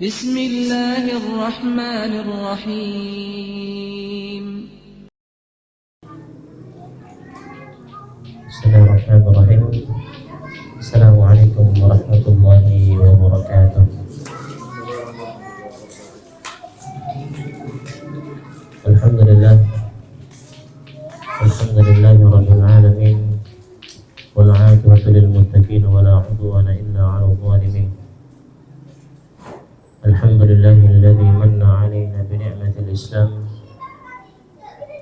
Bismillahirrahmanirrahim. Bismillahirrahmanirrahim. Assalamualaikum warahmatullahi wabarakatuh. Alhamdulillah rabbil alamin, wal 'aqibatu lil muttaqin wa la 'udwana illa 'alal zalimin. Alhamdulillahilladzi manna 'alaina bi ni'matil Islam.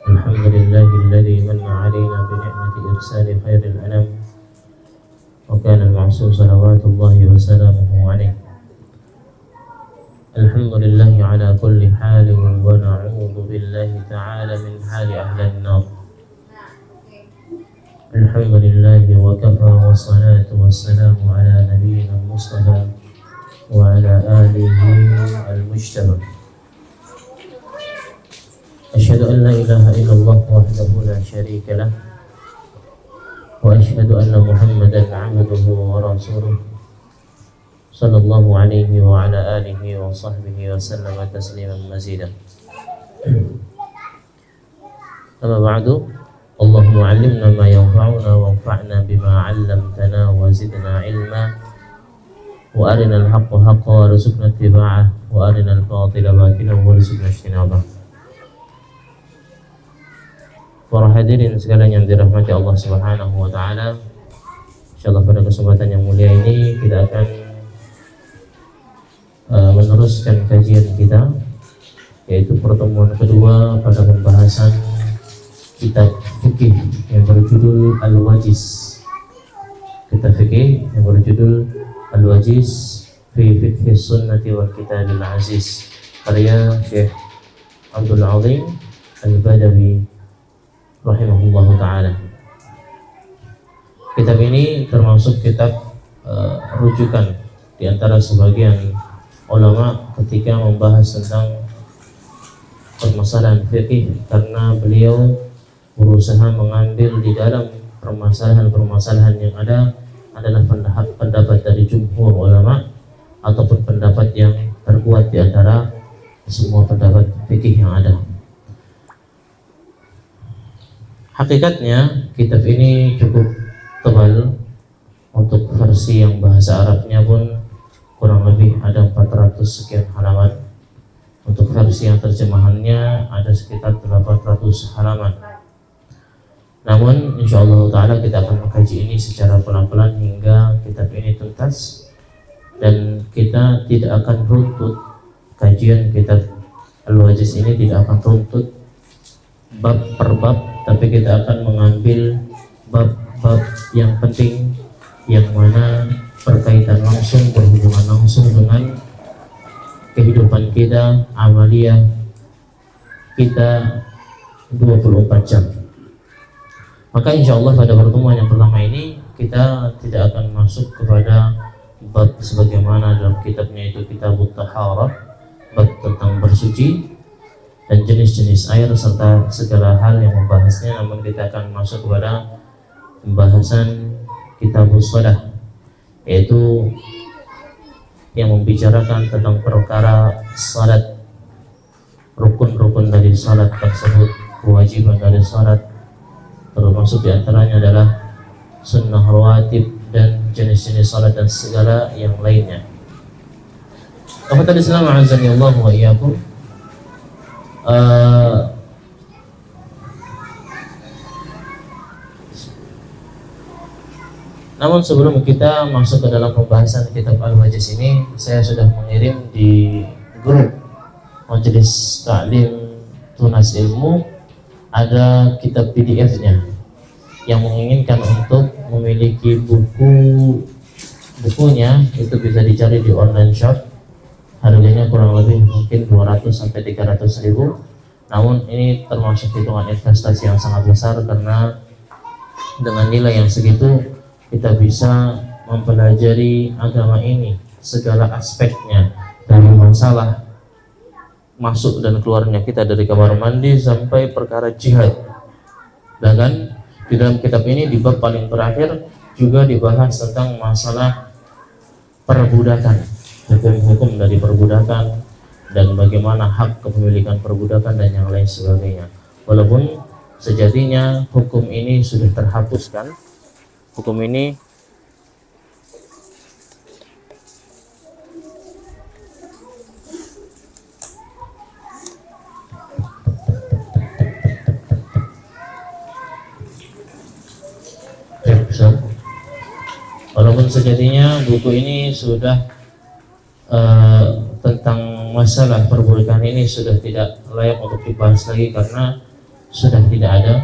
Alhamdulillahilladzi manna 'alaina bi ni'mati irsali khairil anam. Wa kana al-ma'sum salawatullahi wa salamuhu 'alaihi. Alhamdulillahi ala kulli halin wa na'udzu billahi ta'ala min hali ahli an-nar. Alhamdulillahi wa kafa wa salatu wassalamu ala nabiyyina Mustafa wa ala alihi al-mujtaba. Asyhadu an la ilaha illallah wahdahu la syarika lah wa asyhadu anna Muhammadan 'abduhu wa rasuluh sallallahu alaihi wa ala alihi wa sahbihi wa sallama tasliman mazidan. Amma ba'du, Allahumma 'allimna ma yanfa'una wanfa'na bima 'allamtana wa zidna ilma wa arina al-haqqa haqqan warzuqna ittiba'ah wa arina al-batila batilan warzuqna ijtinabah. Para hadirin sekalian yang dirahmati Allah Subhanahu wa taala, insyaallah pada kesempatan yang mulia ini kita akan meneruskan kajian kita, yaitu pertemuan kedua pada pembahasan kitab fikih yang berjudul Al-Wajiz. Kitab fikih yang berjudul Al-Wajiz fi Fiqhi Sunnati wal Kitabil Aziz, karya Syekh Abdul Azim Al-Badawi rahimahullahu ta'ala. Kitab ini termasuk kitab rujukan di antara sebagian ulama ketika membahas tentang permasalahan fikih, karena beliau berusaha mengambil di dalam permasalahan-permasalahan yang ada adalah pendapat dari jumhur ulama ataupun pendapat yang terkuat di antara semua pendapat fikih yang ada. Hakikatnya kitab ini cukup tebal. Untuk versi yang bahasa Arabnya pun kurang lebih ada 400 sekian halaman. Untuk versi yang terjemahannya ada sekitar 800 halaman. Namun insyaallah ta'ala kita akan mengkaji ini secara pelan-pelan hingga kitab ini tuntas, dan kita tidak akan runtut kajian kitab Al-Wajiz ini, tidak akan runtut bab per bab, tapi kita akan mengambil bab-bab yang penting yang mana berkaitan langsung, berhubungan langsung dengan kehidupan kita, amaliyah kita 24 jam. Maka insya Allah pada pertemuan yang pertama ini kita tidak akan masuk kepada bab sebagaimana dalam kitabnya, itu Kitabut Taharah, bab tentang bersuci dan jenis-jenis air serta segala hal yang membahasnya, namun kita akan masuk kepada pembahasan Kitabus Shalah, yaitu yang membicarakan tentang perkara salat, rukun-rukun dari salat tersebut, kewajiban dari salat, termasuk diantaranya adalah sunnah rawatib dan jenis-jenis salat dan segala yang lainnya. Akhwatul Islam a'azzani Allah wa iyyakum. Namun sebelum kita masuk ke dalam pembahasan kitab Al-Wajiz ini, saya sudah mengirim di grup Majelis Ta'lim Tunas Ilmu ada kitab PDF-nya. Yang menginginkan untuk memiliki bukunya itu bisa dicari di online shop. Harganya kurang lebih mungkin 200 sampai 300 ribu. Namun ini termasuk hitungan investasi yang sangat besar, karena dengan nilai yang segitu kita bisa mempelajari agama ini segala aspeknya, dari masalah masuk dan keluarnya kita dari kamar mandi sampai perkara jihad. Dan di dalam kitab ini di bab paling terakhir juga dibahas tentang masalah perbudakan, hukum-hukum dari perbudakan dan bagaimana hak kepemilikan perbudakan dan yang lain sebagainya. Walaupun sejatinya hukum ini sudah terhapuskan, hukum ini walaupun sejatinya buku ini sudah tentang masalah perbudakan ini sudah tidak layak untuk dibahas lagi karena sudah tidak ada.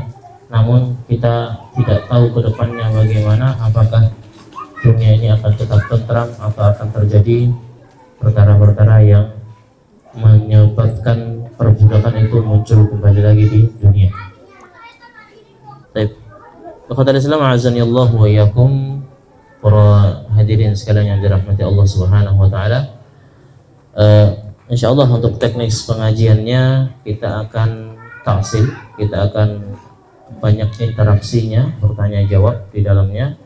Namun kita tidak tahu ke depannya bagaimana, apakah dunia ini akan tetap tentram atau akan terjadi perkara-perkara yang menyebabkan perbudakan itu muncul kembali lagi di dunia. Baik. Ikhwatal Islam azani Allah wa iyyakum, para hadirin sekalian yang dirahmati Allah Subhanahu wa taala. Insyaallah untuk teknik pengajiannya kita akan taksil, kita akan banyak interaksinya, bertanya jawab di dalamnya.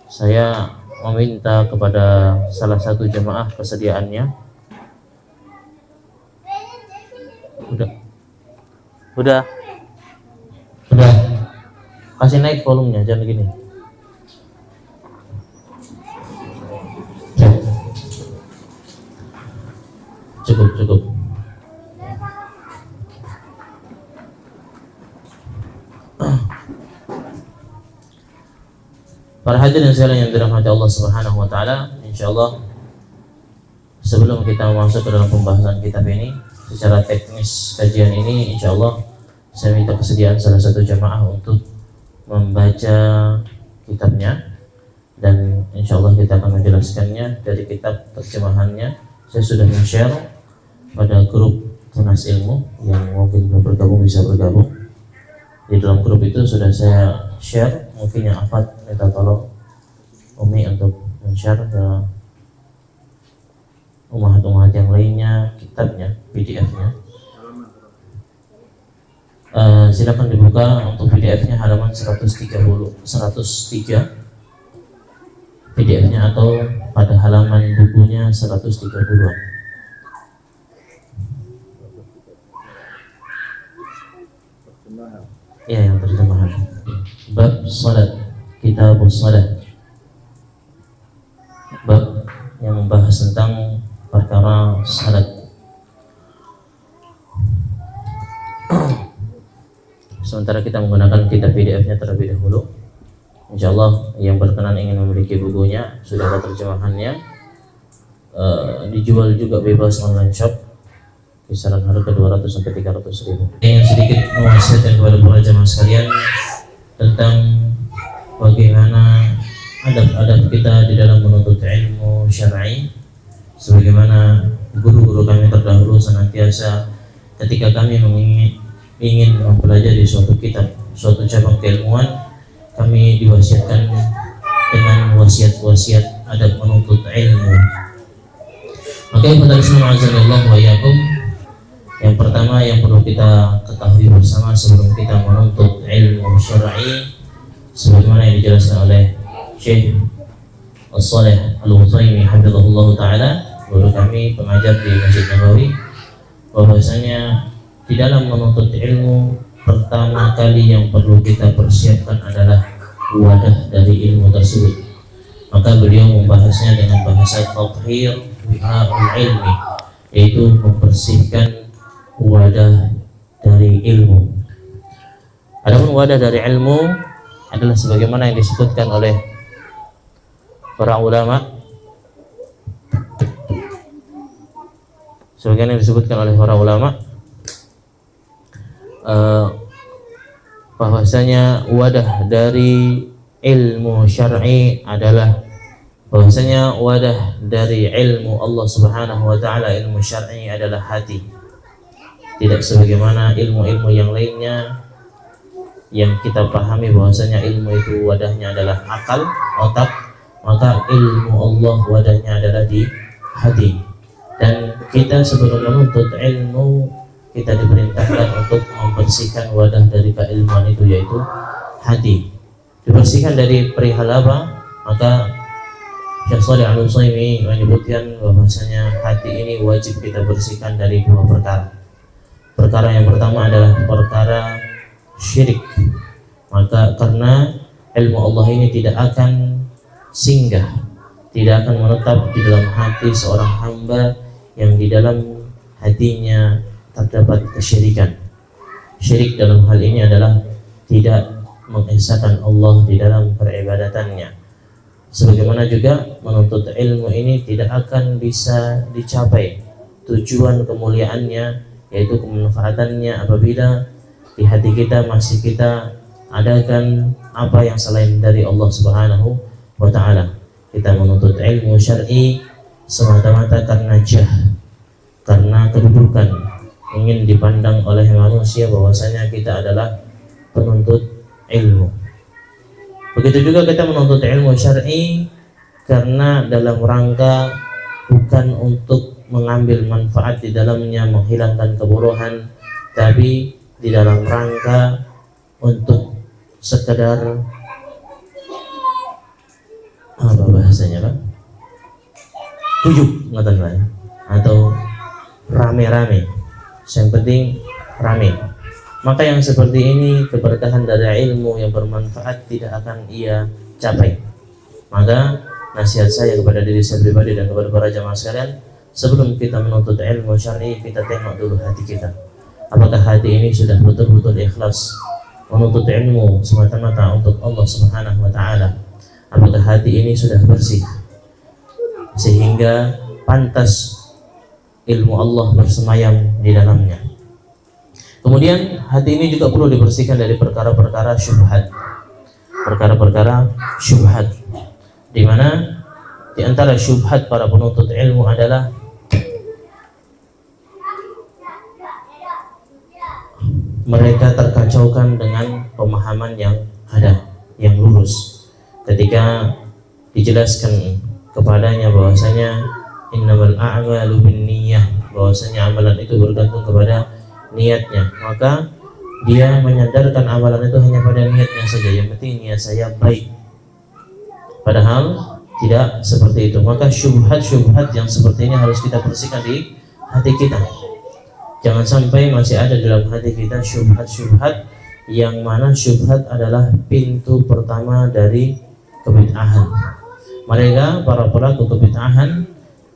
Saya meminta kepada salah satu jemaah kesediaannya. Udah. Kasih naik volumenya, jangan begini. Cukup. Para hadirin sekalian yang dirahmati Allah Subhanahu wa taala, insyaallah sebelum kita masuk ke dalam pembahasan kitab ini, secara teknis kajian ini insyaallah saya minta kesediaan salah satu jamaah untuk membaca kitabnya, dan insyaallah kita akan menjelaskannya dari kitab terjemahannya. Saya sudah men-share pada grup Tunas Ilmu, yang mungkin belum bergabung bisa bergabung. Di dalam grup itu sudah saya share, mungkin yang afad minta tolong Umi untuk men-share ke umat-umat yang lainnya kitabnya, PDF-nya. Silakan dibuka untuk PDF-nya halaman 103 PDF-nya, atau pada halaman bukunya 130-an. Ya, yang terjemahan. Bab salat, kitab salat. Bab yang membahas tentang perkara salat. Sementara kita menggunakan kitab PDF-nya terlebih dahulu. Insyaallah yang berkenan ingin memiliki bukunya, sudah ada terjemahannya, dijual juga bebas online shop, kisaran harga 200 sampai 300 ribu. Yang sedikit mewasiatkan kepada para jemaah sekalian tentang bagaimana adab-adab kita di dalam menuntut ilmu syar'i, sebagaimana guru-guru kami terdahulu senantiasa ketika kami ingin mempelajari suatu kitab, suatu cabang keilmuan, kami diwasiatkan dengan wasiat-wasiat adab menuntut ilmu. Maka pada Islam azanillahu wa iyyakum, yang pertama yang perlu kita ketahui bersama sebelum kita menuntut ilmu syar'i, sebagaimana yang dijelaskan oleh Syekh As-Salih Al-Utsaimin hafizahullah taala, guru kami pengajar di Masjid Nabawi, bahwasanya di dalam menuntut ilmu pertama kali yang perlu kita persiapkan adalah wadah dari ilmu tersebut. Maka beliau membahasnya dengan bahasa tathhir wi'a'ul ilmi, yaitu membersihkan wadah dari ilmu. Adapun wadah dari ilmu adalah sebagaimana yang disebutkan oleh para ulama, sebagaimana yang disebutkan oleh para ulama, bahwasanya wadah dari ilmu syar'i adalah bahwasanya wadah dari ilmu Allah Subhanahu wa taala, ilmu syar'i adalah hati. Tidak sebagaimana ilmu-ilmu yang lainnya yang kita pahami bahwasanya ilmu itu wadahnya adalah akal, otak, maka ilmu Allah wadahnya adalah di hati. Dan kita sebelum menuntut ilmu, kita diperintahkan untuk membersihkan wadah dari keilmuan itu, yaitu hati. Dibersihkan dari perihal apa? Maka Syekh Shalih Al-Utsaimin menyebutkan bahwasanya hati ini wajib kita bersihkan dari dua perkara. Perkara yang pertama adalah perkara syirik. Maka karena ilmu Allah ini tidak akan singgah, tidak akan menetap di dalam hati seorang hamba yang di dalam hatinya terdapat kesyirikan. Syirik dalam hal ini adalah tidak mengesahkan Allah di dalam peribadatannya. Sebagaimana juga menuntut ilmu ini tidak akan bisa dicapai tujuan kemuliaannya, yaitu kemanfaatannya, apabila di hati kita masih kita adakan apa yang selain dari Allah Subhanahu wa ta'ala. Kita menuntut ilmu syar'i semata-mata karena jah, karena kedudukan, ingin dipandang oleh manusia bahwasanya kita adalah penuntut ilmu. Begitu juga kita menuntut ilmu syar'i karena dalam rangka bukan untuk mengambil manfaat di dalamnya, menghilangkan keburukan, tapi di dalam rangka untuk sekedar apa bahasanya Pak? Tujuh ngatakan, atau rame-rame. Yang penting rame. Maka yang seperti ini, keberkahan dari ilmu yang bermanfaat tidak akan ia capai. Maka nasihat saya kepada diri saya pribadi dan kepada para jamaah sekalian, sebelum kita menuntut ilmu syar'i, kita tengok dulu hati kita. Apakah hati ini sudah betul-betul ikhlas menuntut ilmu semata-mata untuk Allah Subhanahu wa ta'ala? Apakah hati ini sudah bersih sehingga pantas ilmu Allah bersemayam di dalamnya? Kemudian hati ini juga perlu dibersihkan dari perkara-perkara syubhat. Perkara-perkara syubhat, di mana di antara syubhat para penuntut ilmu adalah mereka terkacaukan dengan pemahaman yang ada, yang lurus. Ketika dijelaskan kepadanya bahwasanya innamal a'malu binniyah, bahwasanya amalan itu bergantung kepada niatnya, maka dia menyandarkan amalan itu hanya pada niatnya saja, yang penting niat saya baik. Padahal tidak seperti itu. Maka syubhat-syubhat yang seperti ini harus kita bersihkan di hati kita. Jangan sampai masih ada dalam hati kita syubhat-syubhat, yang mana syubhat adalah pintu pertama dari kebid'ahan. Mereka para pelaku kebid'ahan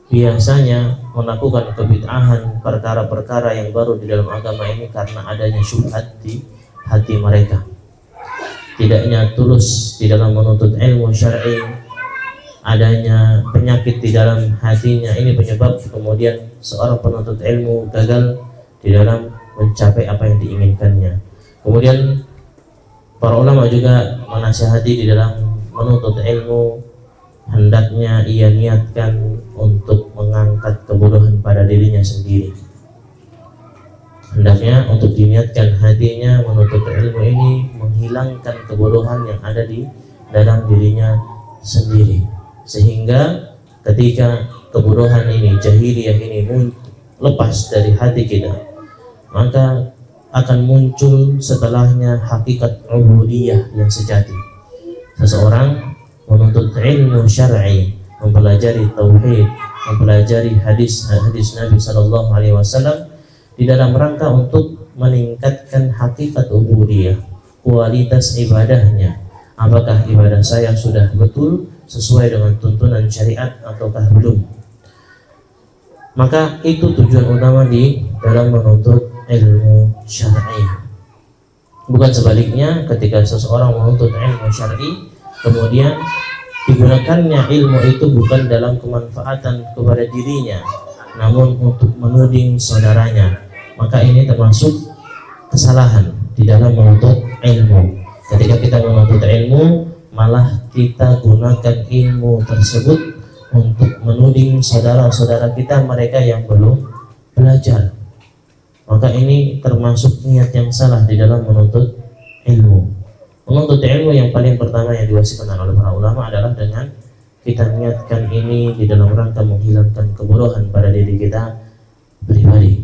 biasanya melakukan kebid'ahan, perkara-perkara yang baru di dalam agama ini karena adanya syubhat di hati mereka. Tidaknya tulus di dalam menuntut ilmu syar'i, adanya penyakit di dalam hatinya, ini penyebab kemudian seorang penuntut ilmu gagal di dalam mencapai apa yang diinginkannya. Kemudian para ulama juga menasihati di dalam menuntut ilmu, hendaknya ia niatkan untuk mengangkat kebodohan pada dirinya sendiri. Hendaknya untuk diniatkan hatinya menuntut ilmu ini menghilangkan kebodohan yang ada di dalam dirinya sendiri, sehingga ketika kebodohan ini, jahiliyah ini lepas dari hati kita, maka akan muncul setelahnya hakikat ubudiyah yang sejati. Seseorang menuntut ilmu syar'i, mempelajari tauhid, mempelajari hadis Nabi sallallahu alaihi wasallam di dalam rangka untuk meningkatkan hakikat ubudiyah, kualitas ibadahnya. Apakah ibadah saya sudah betul sesuai dengan tuntunan syariat ataukah belum? Maka itu tujuan utama di dalam menuntut ilmu syar'i. Bukan sebaliknya, ketika seseorang menuntut ilmu syar'i kemudian digunakannya ilmu itu bukan dalam kemanfaatan kepada dirinya, namun untuk menuding saudaranya, maka ini termasuk kesalahan di dalam menuntut ilmu. Ketika kita menuntut ilmu, malah kita gunakan ilmu tersebut untuk menuding saudara-saudara kita, mereka yang belum belajar. Maka ini termasuk niat yang salah di dalam menuntut ilmu. Menuntut ilmu yang paling pertama yang diwasikan oleh para ulama adalah dengan kita niatkan ini di dalam rangka menghilangkan kebodohan pada diri kita pribadi.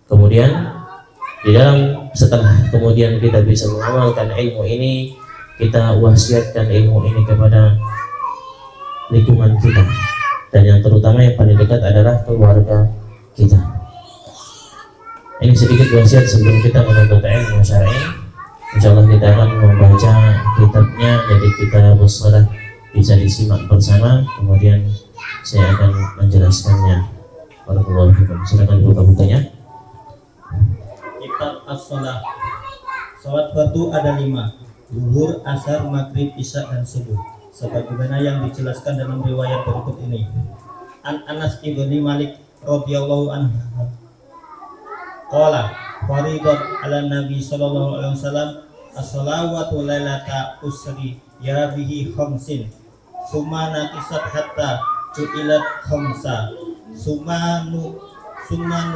Kemudian di dalam setelah kemudian kita bisa mengamalkan ilmu ini, kita wasiatkan ilmu ini kepada lingkungan kita, dan yang terutama yang paling dekat adalah keluarga kita. Ini sedikit wasiat sebelum kita menuntut ilmu syar'i. Insyaallah kita akan membaca kitabnya, jadi kita bersolat bisa disimak bersama, kemudian saya akan menjelaskannya. Barakallahu fikum. Silakan buka-bukanya. Kitab as-shalah. Salat fardu ada 5: zuhur, asar, maghrib, isya, dan subuh, sebagaimana yang dijelaskan dalam riwayat berikut ini. An Anas ibni Malik radhiyallahu anhu qala faridat ala nabi sallallahu alaihi wasallam as-salawatu lailata usri ya bihi khamsin summa nakisat hatta ju'ilat khamsa summa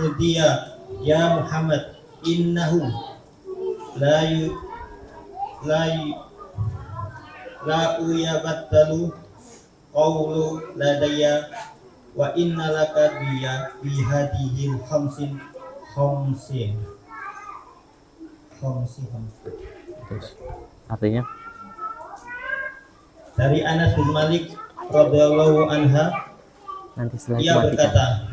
nudiya ya Muhammad innahu la uyabattalu qawlu ladaya wa inna laka bihadihil khamsin. Artinya dari Anas bin Malik radhiyallahu anha, ia berkata,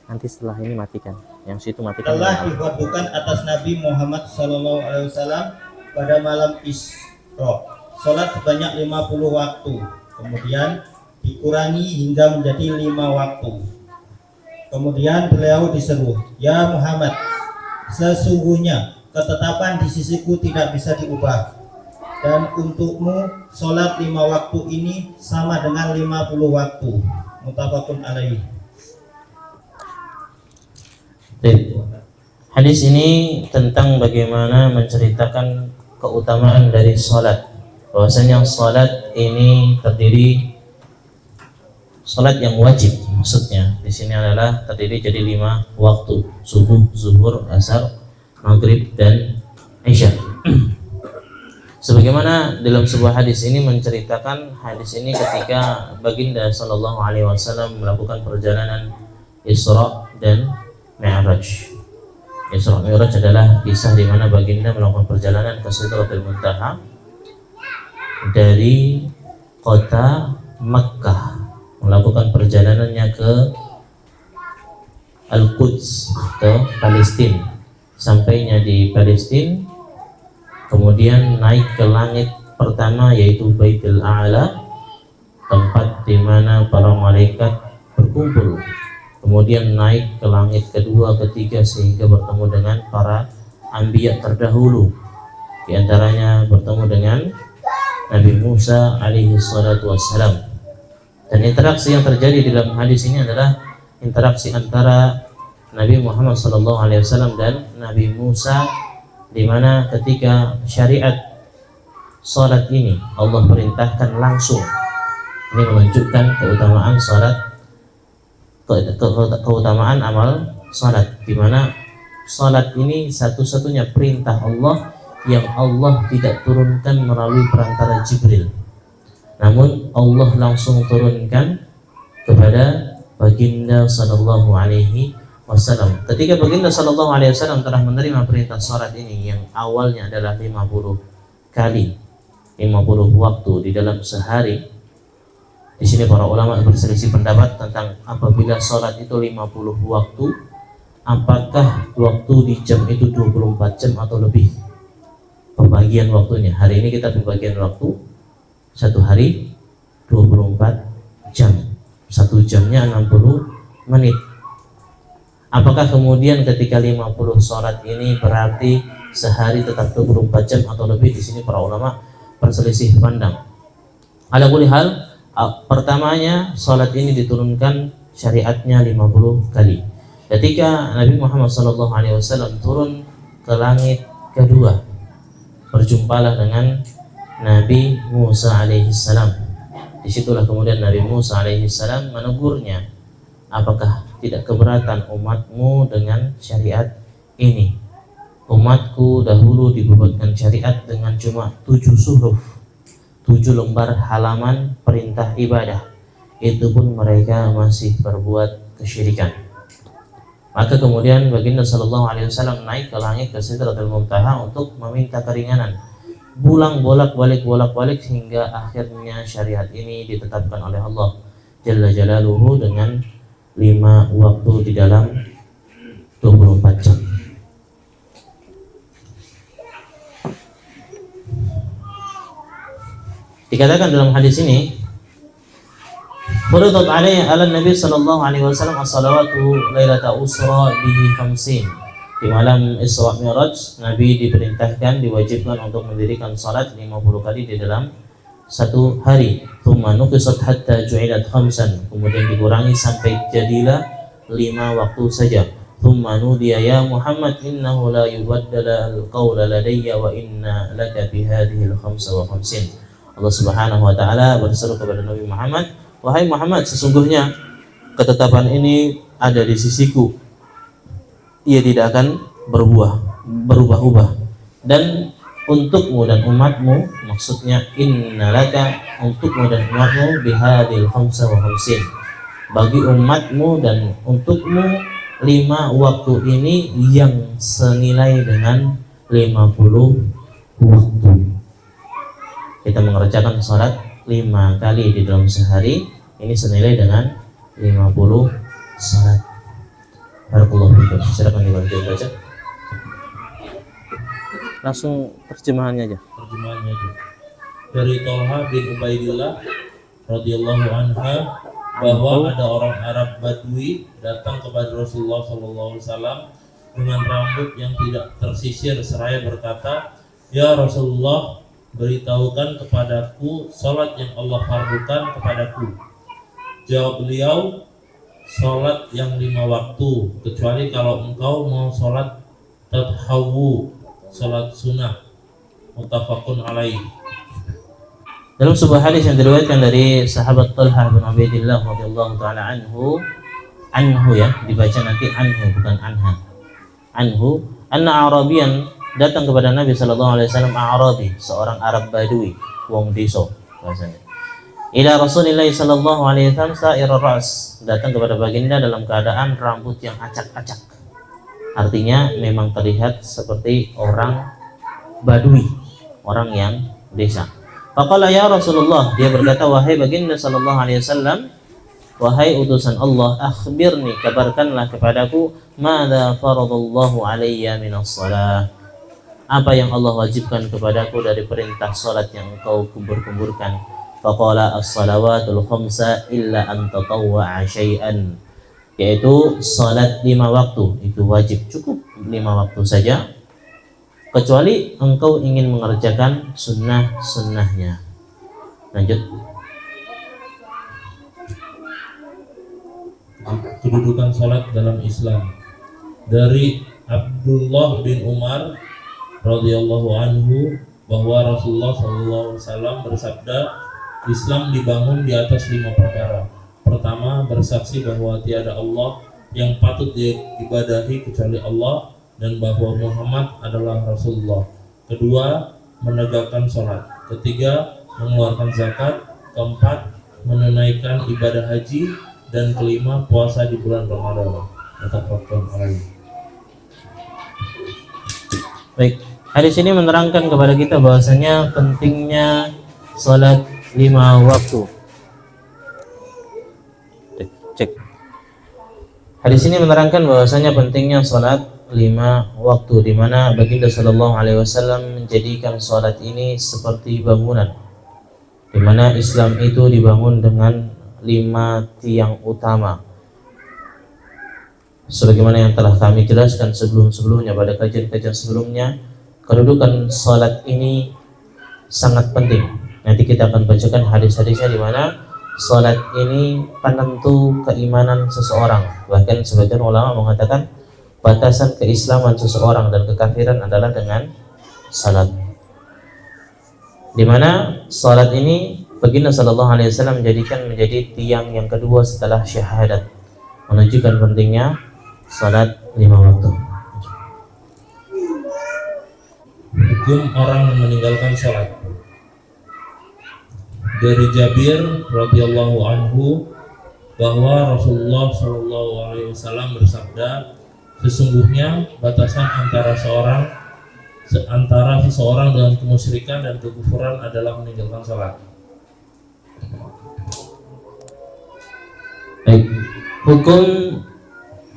nanti setelah ini matikan, yang situ matikan. Telah difardukan atas Nabi Muhammad sallallahu alaihi wasallam pada malam Isra salat sebanyak 50 waktu, kemudian dikurangi hingga menjadi 5 waktu. Kemudian beliau diseru, ya Muhammad, sesungguhnya ketetapan di sisiku tidak bisa diubah, dan untukmu sholat 5 waktu ini sama dengan 50 waktu. Muttafaqun alaih. Hadis ini tentang bagaimana menceritakan keutamaan dari sholat, bahwasanya sholat ini terdiri, sholat yang wajib maksudnya di sini adalah terdiri jadi 5 waktu: subuh, zuhur, asar, maghrib, dan isya. Sebagaimana dalam sebuah hadis ini menceritakan, hadis ini ketika baginda sallallahu alaihi wasallam melakukan perjalanan Isra dan Mi'raj. Isra Mi'raj adalah kisah di mana baginda melakukan perjalanan ke Sidratul Muntaha dari kota Makkah, melakukan perjalanannya ke Al-Quds, ke Palestina. Sampainya di Palestina, kemudian naik ke langit pertama yaitu Baitul A'la, tempat di mana para malaikat berkumpul. Kemudian naik ke langit kedua, ketiga, sehingga bertemu dengan para anbiya terdahulu. Di antaranya bertemu dengan Nabi Musa alaihi salatu wassalam. Dan interaksi yang terjadi di dalam hadis ini adalah interaksi antara Nabi Muhammad SAW dan Nabi Musa, di mana ketika syariat salat ini Allah perintahkan langsung. Ini menunjukkan keutamaan salat, keutamaan amal salat, di mana salat ini satu-satunya perintah Allah yang Allah tidak turunkan melalui perantara Jibril, namun Allah langsung turunkan kepada baginda sallallahu alaihi wasallam. Ketika baginda sallallahu alaihi wasallam telah menerima perintah salat ini yang awalnya adalah 50 kali, 50 waktu di dalam sehari. Di sini para ulama berselisih pendapat tentang apabila salat itu 50 waktu, apakah waktu di jam itu 24 jam atau lebih pembagian waktunya. Hari ini kita pembagian waktu satu hari 24 jam, satu jamnya 60 menit. Apakah kemudian ketika 50 sholat ini berarti sehari tetap 24 jam atau lebih? Di sini para ulama berselisih pandang. Ala kulli hal, pertamanya sholat ini diturunkan syariatnya 50 kali. Ketika Nabi Muhammad SAW turun ke langit kedua, berjumpalah dengan Nabi Musa alaihissalam. Disitulah kemudian Nabi Musa alaihissalam menegurnya, apakah tidak keberatan umatmu dengan syariat ini? Umatku dahulu dibebankan syariat dengan cuma 7 suhuf, 7 lembar halaman perintah ibadah. Itu pun mereka masih berbuat kesyirikan. Maka kemudian baginda sallallahu alaihi wasallam naik ke langit ke Sidratul Muntaha untuk meminta keringanan berulang bolak-balik hingga akhirnya syariat ini ditetapkan oleh Allah Jalla Jalaluhu dengan 5 waktu di dalam 24 jam. Dikatakan dalam hadis ini, furidat alaihi ala Nabi sallallahu alaihi wasallam as-salawatu lailata usra bihi 50. Di malam Isra Mi'raj, Nabi diperintahkan, diwajibkan untuk mendirikan salat 50 kali di dalam satu hari. Tsumma nuqisat hatta ju'ilat khamsan. Kemudian dikurangi sampai jadilah 5 waktu saja. Tsumma nudiya ya Muhammad innahu la yubaddala al-qawla ladayya wa inna laka bi hadhihi al-khamsa wa khamsin. Allah Subhanahu wa taala berseru kepada Nabi Muhammad, wahai Muhammad, sesungguhnya ketetapan ini ada di sisiku, ia tidak akan berubah-ubah, dan untukmu dan umatmu, maksudnya innalaka, untukmu dan umatmu bihadil khamsa wa khamsin, bagi umatmu dan untukmu 5 waktu ini yang senilai dengan 50 waktu. Kita mengerjakan sholat 5 kali di dalam sehari, ini senilai dengan 50 sholat. Barakallahu fikum. Silakan dibantu baca. Langsung terjemahannya aja. Terjemahannya aja. Dari Tolha bin Ubaidillah radhiyallahu anha bahwa ada orang Arab Badui datang kepada Rasulullah SAW dengan rambut yang tidak tersisir seraya berkata, ya Rasulullah, beritahukan kepadaku salat yang Allah fardukan kepadaku. Jawab beliau, salat yang 5 waktu, kecuali kalau engkau mau salat tadhawwu, salat sunnah. Muttafaqun alaih. Dalam sebuah hadis yang diriwayatkan dari sahabat Thalhah bin Ubaidillah radhiyallahu taala anhu ya, dibaca nanti anhu bukan anha. Anhu, anna Arabian datang kepada Nabi sallallahu alaihi wasallam, Arabi, seorang Arab Badui, wong desa bahasanya. Ila Rasulillah sallallahu alaihi wasallam sa'ir ras, datang kepada baginda dalam keadaan rambut yang acak-acak. Artinya memang terlihat seperti orang Badui, orang yang desa. Faqala ya Rasulullah, dia berkata, wahai baginda sallallahu alaihi wasallam, wahai utusan Allah, akhbirni, kabarkanlah kepadaku, madza faradallahu alayya minas shalah, apa yang Allah wajibkan kepadaku dari perintah salat yang engkau kumpul-kumpulkan. Faqala as-salawatul khamsa illa an tatawwa'a syai'an, yaitu salat 5 waktu itu wajib, cukup 5 waktu saja, kecuali engkau ingin mengerjakan sunnah-sunnahnya. Lanjut. Kedudukan salat dalam Islam. Dari Abdullah bin Umar radhiyallahu anhu bahwa Rasulullah SAW bersabda, Islam dibangun di atas 5 perkara. Pertama, bersaksi bahwa tiada Allah yang patut diibadahi kecuali Allah dan bahwa Muhammad adalah Rasulullah. Kedua, menegakkan sholat. Ketiga, mengeluarkan zakat. Keempat, menunaikan ibadah haji. Dan kelima, puasa di bulan Ramadan. Baik, hadis ini menerangkan kepada kita bahwasanya pentingnya sholat 5 waktu. Cek. Hadis ini menerangkan bahwasanya pentingnya sholat 5 waktu, di mana baginda sallallahu alaihi wasallam menjadikan sholat ini seperti bangunan, di mana Islam itu dibangun dengan 5 tiang utama, sebagaimana yang telah kami jelaskan sebelum-sebelumnya pada kajian-kajian sebelumnya. Kedudukan sholat ini sangat penting. Nanti kita akan bacakan hadis-hadisnya di mana sholat ini penentu keimanan seseorang. Bahkan sebagian ulama mengatakan batasan keislaman seseorang dan kekafiran adalah dengan salat, di mana salat ini baginda sallallahu alaihi wasallam menjadikan menjadi tiang yang kedua setelah syahadat, menunjukkan pentingnya salat 5 waktu. Hukum orang yang meninggalkan salat. Dari Jabir radhiyallahu anhu bahwa Rasulullah sallallahu alaihi wasallam bersabda, sesungguhnya batasan antara seorang antara seseorang dengan kemusyrikan dan kekufuran adalah meninggalkan sholat. Baik, hukum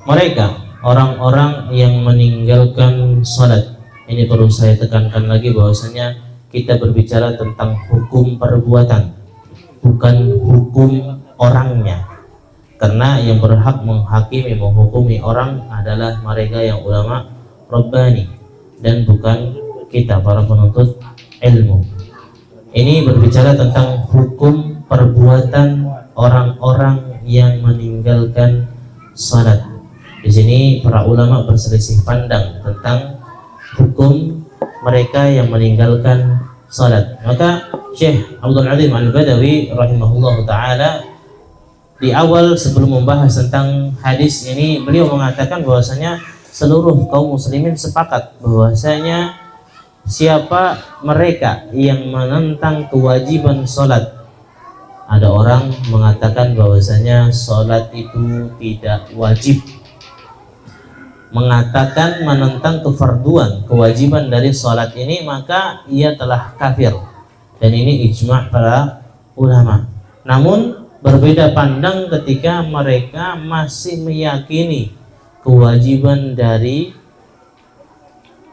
mereka orang-orang yang meninggalkan sholat, ini perlu saya tekankan lagi bahwasanya kita berbicara tentang hukum perbuatan, bukan hukum orangnya. Karena yang berhak menghakimi, menghukumi orang adalah mereka yang ulama Rabbani dan bukan kita para penuntut ilmu. Ini berbicara tentang hukum perbuatan orang-orang yang meninggalkan salat. Di sini para ulama berselisih pandang tentang hukum mereka yang meninggalkan salat. Maka Syekh Abdul Azim Al-Badawi rahimahullah ta'ala di awal sebelum membahas tentang hadis ini, beliau mengatakan bahwasanya seluruh kaum muslimin sepakat bahwasanya siapa mereka yang menentang kewajiban sholat. Ada orang mengatakan bahwasanya sholat itu tidak wajib, mengatakan menentang kefarduan, kewajiban dari sholat ini, maka ia telah kafir. Dan ini ijma' para ulama. Namun berbeda pandang ketika mereka masih meyakini kewajiban dari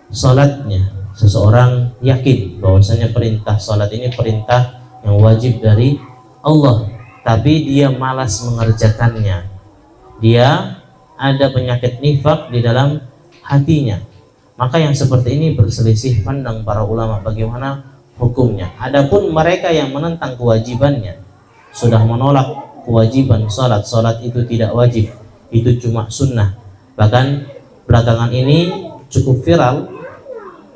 sholatnya. Seseorang yakin bahwasanya perintah sholat ini perintah yang wajib dari Allah, tapi dia malas mengerjakannya. Dia ada penyakit nifak di dalam hatinya. Maka yang seperti ini berselisih pandang para ulama bagaimana hukumnya. Adapun mereka yang menentang kewajibannya, sudah menolak kewajiban sholat, sholat itu tidak wajib, itu cuma sunnah. Bahkan belakangan ini cukup viral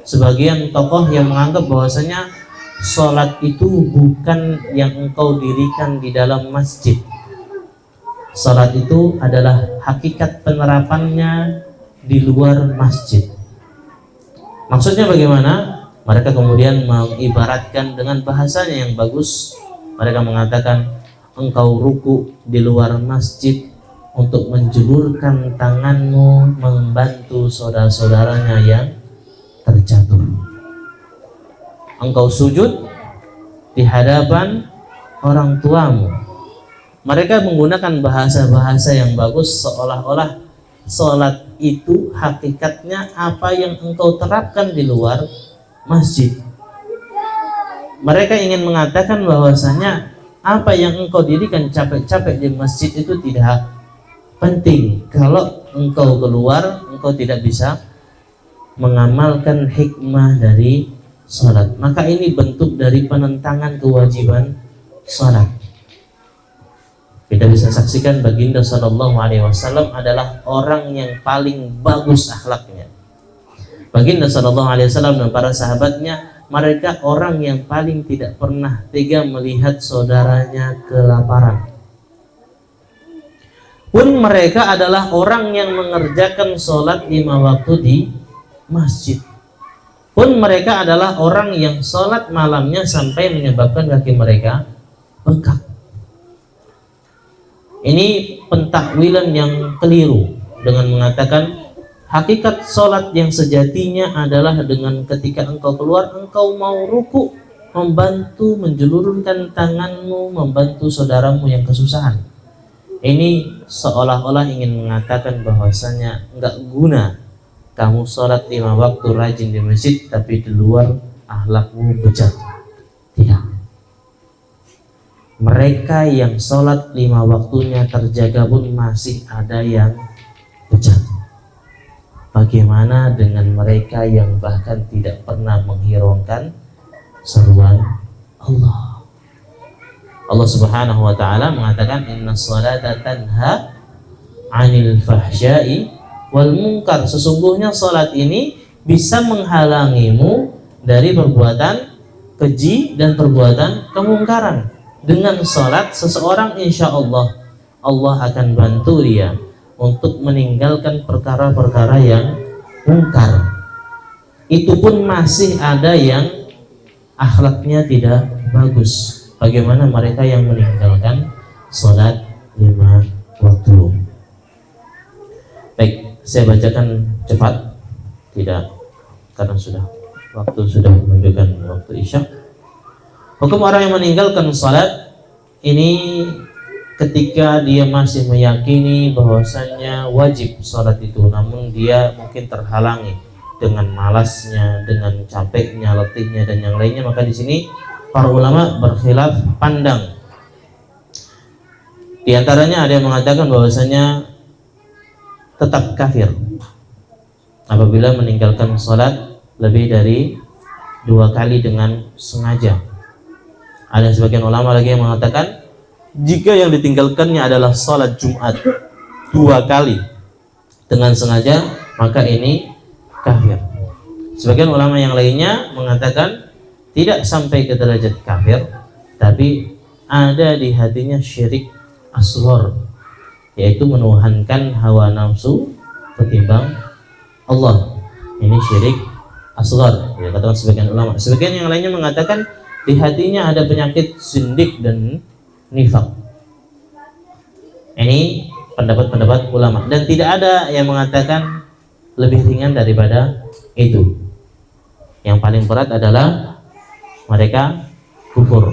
sebagian tokoh yang menganggap bahwasanya sholat itu bukan yang engkau dirikan di dalam masjid. Sholat itu adalah hakikat penerapannya di luar masjid. Maksudnya bagaimana? Mereka kemudian mengibaratkan dengan bahasanya yang bagus. Mereka mengatakan engkau ruku di luar masjid untuk menjulurkan tanganmu membantu saudara-saudaranya yang terjatuh. Engkau sujud di hadapan orang tuamu. Mereka menggunakan bahasa-bahasa yang bagus seolah-olah sholat itu hakikatnya apa yang engkau terapkan di luar masjid. Mereka ingin mengatakan bahwasanya apa yang engkau dirikan capek-capek di masjid itu tidak penting. Kalau engkau keluar, engkau tidak bisa mengamalkan hikmah dari sholat. Maka ini bentuk dari penentangan kewajiban sholat. Kita bisa saksikan baginda Sallallahu Alaihi Wasallam adalah orang yang paling bagus akhlaknya. Baginda Sallallahu Alaihi Wasallam dan para sahabatnya, mereka orang yang paling tidak pernah tega melihat saudaranya kelaparan. Pun mereka adalah orang yang mengerjakan sholat 5 waktu di masjid. Pun mereka adalah orang yang sholat malamnya sampai menyebabkan kaki mereka bengkak. Ini pentakwilan yang keliru dengan mengatakan hakikat sholat yang sejatinya adalah dengan ketika engkau keluar, engkau mau ruku, membantu menjulurkan tanganmu, membantu saudaramu yang kesusahan. Ini seolah-olah ingin mengatakan bahwasanya enggak guna kamu sholat 5 waktu rajin di masjid, tapi di luar akhlakmu bejat. Tidak. Mereka yang sholat 5 waktunya terjaga pun masih ada yang bejat. Bagaimana dengan mereka yang bahkan tidak pernah menghiraukan seruan Allah? Allah Subhanahu wa taala mengatakan inna sholata tanha 'anil fahsya'i wal munkar. Sesungguhnya salat ini bisa menghalangimu dari perbuatan keji dan perbuatan kemungkaran. Dengan salat seseorang insya Allah akan bantu dia untuk meninggalkan perkara-perkara yang mungkar. Itu pun masih ada yang akhlaknya tidak bagus. Bagaimana mereka yang meninggalkan sholat 5 waktu? Baik, saya bacakan cepat, tidak karena sudah waktu sudah menunjukkan waktu isya. Hukum orang yang meninggalkan salat ini ketika dia masih meyakini bahwasannya wajib salat itu, namun dia mungkin terhalangi dengan malasnya, dengan capeknya, letihnya dan yang lainnya, maka di sini para ulama berkhilaf pandang. Di antaranya ada yang mengatakan bahwasanya tetap kafir apabila meninggalkan sholat lebih dari 2 kali dengan sengaja. Ada sebagian ulama lagi yang mengatakan jika yang ditinggalkannya adalah sholat Jumat 2 kali dengan sengaja, maka ini kafir. Sebagian ulama yang lainnya mengatakan tidak sampai ke derajat kafir, tapi ada di hatinya syirik asghar, yaitu menuhankan hawa nafsu ketimbang Allah. Ini syirik asghar, ya, katakan sebagian ulama. Sebagian yang lainnya mengatakan di hatinya ada penyakit zindik dan nifak. Ini pendapat-pendapat ulama, dan tidak ada yang mengatakan lebih ringan daripada itu. Yang paling berat adalah mereka kufur.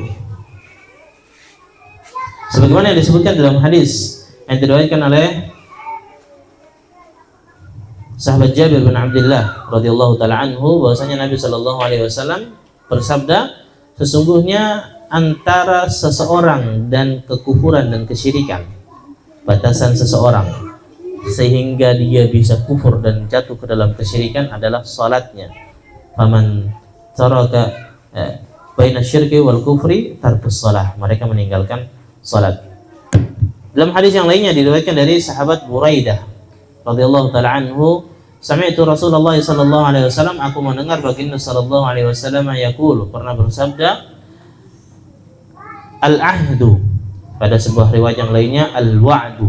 Sebagaimana yang disebutkan dalam hadis yang diriwayatkan oleh sahabat Jabir bin Abdullah radhiyallahu taala anhu, bahwasanya Nabi sallallahu alaihi wasallam bersabda, sesungguhnya antara seseorang dan kekufuran dan kesyirikan, batasan seseorang sehingga dia bisa kufur dan jatuh ke dalam kesyirikan adalah salatnya. Faman taraka baina syirki wal kufri tarkus shalah, mereka meninggalkan salat. Dalam hadis yang lainnya diriwayatkan dari sahabat Buraidah radhiyallahu taala anhu, sami'tu Rasulullah sallallahu alaihi wasallam, aku mendengar baginda sallallahu alaihi wasallam yaqulu, pernah bersabda, al-ahdu, pada sebuah riwayat yang lainnya al-wa'du,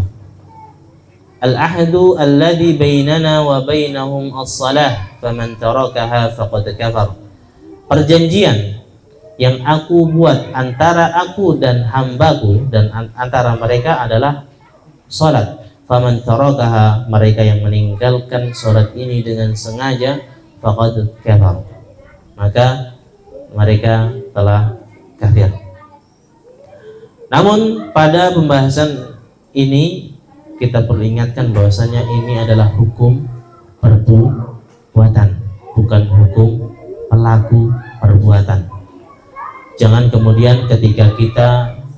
al-ahdu alladhi bainana wa bainahum as-salah faman tarakaha faqad kafar. Perjanjian yang aku buat antara aku dan hambaku dan antara mereka adalah salat. Faman tarakaha, mereka yang meninggalkan salat ini dengan sengaja, faqad kafar, maka mereka telah kafir. Namun pada pembahasan ini kita peringatkan bahwasanya ini adalah hukum perbuatan, bukan hukum pelaku perbuatan. Jangan kemudian ketika kita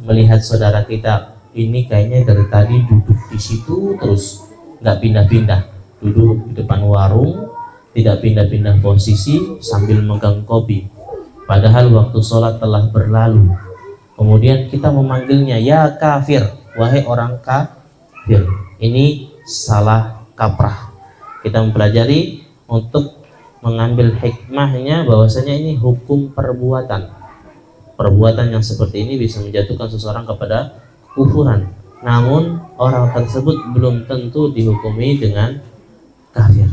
melihat saudara kita ini kayaknya dari tadi duduk di situ terus, nggak pindah-pindah, duduk di depan warung, tidak pindah-pindah posisi sambil megang kopi, padahal waktu sholat telah berlalu. Kemudian kita memanggilnya ya kafir, wahai orang kafir. Ini salah kaprah. Kita mempelajari untuk mengambil hikmahnya bahwasanya ini hukum perbuatan. Perbuatan yang seperti ini bisa menjatuhkan seseorang kepada kufuran, namun orang tersebut belum tentu dihukumi dengan kafir.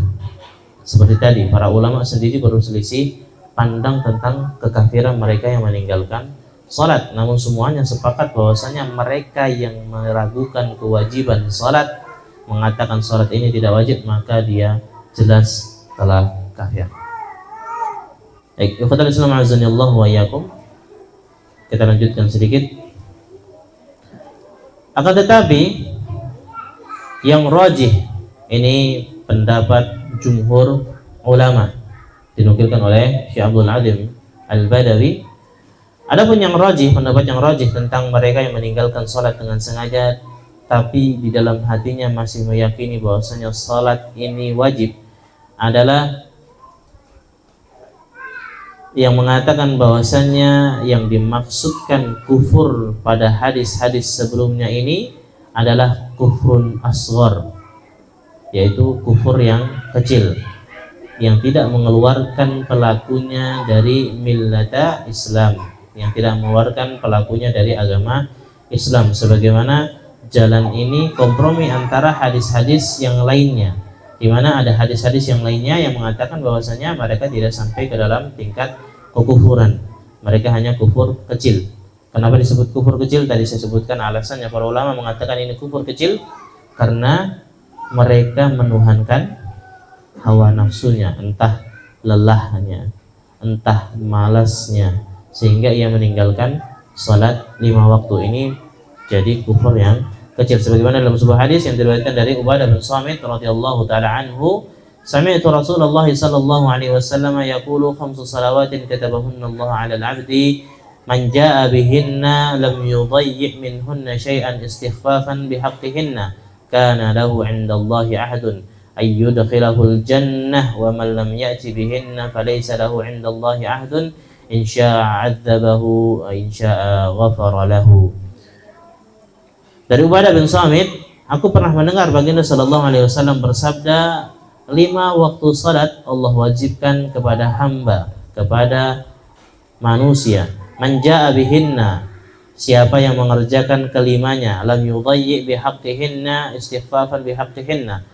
Seperti tadi, para ulama sendiri berselisih pandang tentang kekafiran mereka yang meninggalkan salat, namun semuanya sepakat bahwasanya mereka yang meragukan kewajiban salat, mengatakan salat ini tidak wajib, maka dia jelas telah kafir. Baik, ikhwatal Islam azanillahu wa iyyakum. Kita lanjutkan sedikit. Akan tetapi yang rajih, ini pendapat jumhur ulama, dinukilkan oleh Syekh Abdul Azim Al-Badawi. Adapun yang rajih, pendapat yang rajih tentang mereka yang meninggalkan salat dengan sengaja tapi di dalam hatinya masih meyakini bahwasanya salat ini wajib, adalah yang mengatakan bahwasannya yang dimaksudkan kufur pada hadis-hadis sebelumnya ini adalah kufrun asghar, yaitu kufur yang kecil yang tidak mengeluarkan pelakunya dari millata Islam, yang tidak mengeluarkan pelakunya dari agama Islam, sebagaimana jalan ini kompromi antara hadis-hadis yang lainnya, di mana ada hadis-hadis yang lainnya yang mengatakan bahwasanya mereka tidak sampai ke dalam tingkat kekufuran, mereka hanya kufur kecil. Kenapa disebut kufur kecil? Tadi saya sebutkan alasannya. Para ulama mengatakan ini kufur kecil karena mereka menuhankan hawa nafsunya, entah lelahnya, entah malasnya, sehingga ia meninggalkan salat 5 waktu. Ini jadi kufur yang kecil, sebagaimana dalam sebuah hadis yang diriwayatkan dari Ubadah bin Samit radhiyallahu taala anhu, sami'tu Rasulullah sallallahu alaihi wasallam yaqulu 5 salawatin katabahunna Allah 'ala al-'abdi man jaa'a bihinna lam yudayyi' minhunna syai'an istighfafan bihaqqihinna kana lahu 'inda Allahi 'ahdun ay yudkhilahul jannah wa man lam ya'ti bihinna falaysa lahu 'inda Allahi 'ahdun in syaa'a 'adzabahu wa in syaa'a ghafara lahu. Dari Ubadah bin Samit, aku pernah mendengar baginda sallallahu alaihi wasallam bersabda, 5 waktu salat Allah wajibkan kepada hamba, kepada manusia. Man jaa'a bihinna, siapa yang mengerjakan kelimanya, lam yudayyi' bihaqqihinna istighfafan bihaqqihinna,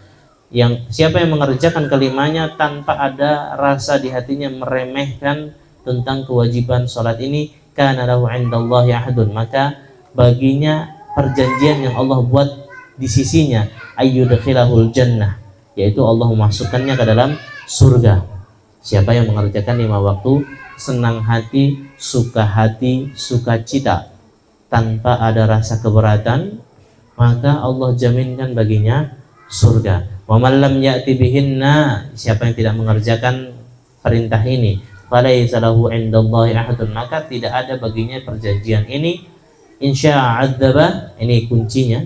yang siapa yang mengerjakan kelimanya tanpa ada rasa di hatinya meremehkan tentang kewajiban salat ini, kana lahu 'indallahi 'ahdun, maka baginya perjanjian yang Allah buat di sisinya, ayyudkhilahul jannah, yaitu Allah memasukkannya ke dalam surga. Siapa yang mengerjakan 5 waktu senang hati, sukacita tanpa ada rasa keberatan, maka Allah jaminkan baginya surga. Wa man lam ya'ti bihinna, siapa yang tidak mengerjakan perintah ini, falaysa lahu 'indallahi 'ahdun, maka tidak ada baginya perjanjian ini. Insya adzaba, ini kuncinya.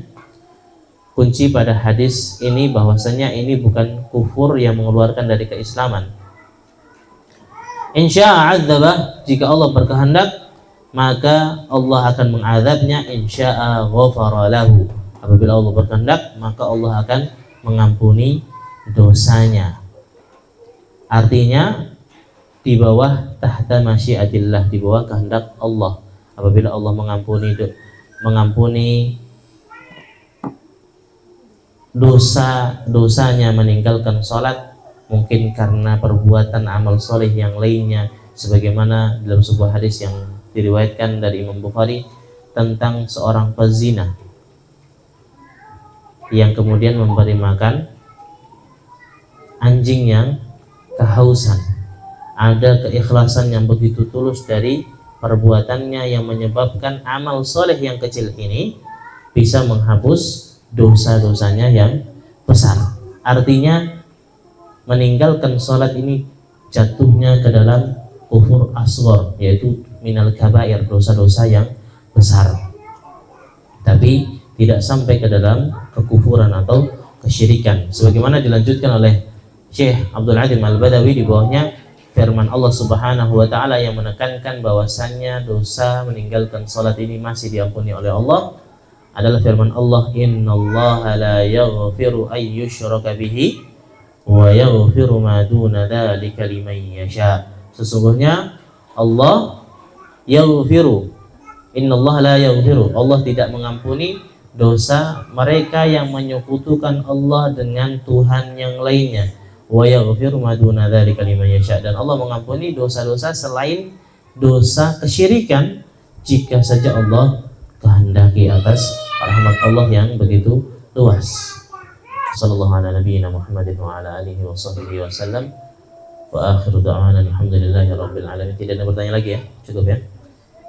Kunci pada hadis ini bahwasanya ini bukan kufur yang mengeluarkan dari keislaman. Insya adzaba, jika Allah berkehendak maka Allah akan mengazabnya. Insya ghafara lahu, apabila Allah berkehendak maka Allah akan mengampuni dosanya. Artinya di bawah tahta masyiatillah, di bawah kehendak Allah. Apabila Allah mengampuni dosanya meninggalkan sholat, mungkin karena perbuatan amal soleh yang lainnya, sebagaimana dalam sebuah hadis yang diriwayatkan dari Imam Bukhari tentang seorang pezina yang kemudian memberi makan anjing yang kehausan. Ada keikhlasan yang begitu tulus dari perbuatannya yang menyebabkan amal soleh yang kecil ini bisa menghapus dosa-dosanya yang besar. Artinya meninggalkan sholat ini jatuhnya ke dalam kufur asghar, yaitu minal kabair, dosa-dosa yang besar, tapi tidak sampai ke dalam kekufuran atau kesyirikan, sebagaimana dilanjutkan oleh Syekh Abdul Adim Al-Badawi di bawahnya firman Allah Subhanahu wa taala yang menekankan bahwasannya dosa meninggalkan salat ini masih diampuni oleh Allah, adalah firman Allah, innallaha la yaghfiru ay yushraka bihi wa yaghfiru ma duna dzalika liman yasha. Sesungguhnya Allah yaghfiru, innallaha la yaghfiru, Allah tidak mengampuni dosa mereka yang menyekutukan Allah dengan Tuhan yang lainnya. Wa yaghfiru ma duna dzalika liman yasha, dan Allah mengampuni dosa-dosa selain dosa kesyirikan jika saja Allah kehendaki atas rahmat Allah yang begitu luas. Sallallahu ala nabiyyina Muhammadin wa ala alihi wa sahbihi wasallam. Wa akhiru da'wana alhamdulillahi rabbil alamin. Tidak ada pertanyaan lagi ya? Cukup ya?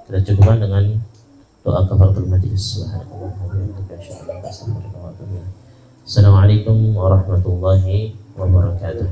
Kita cukupkan dengan doa kafaratul majlis. Assalamualaikum warahmatullahi wabarakatuh.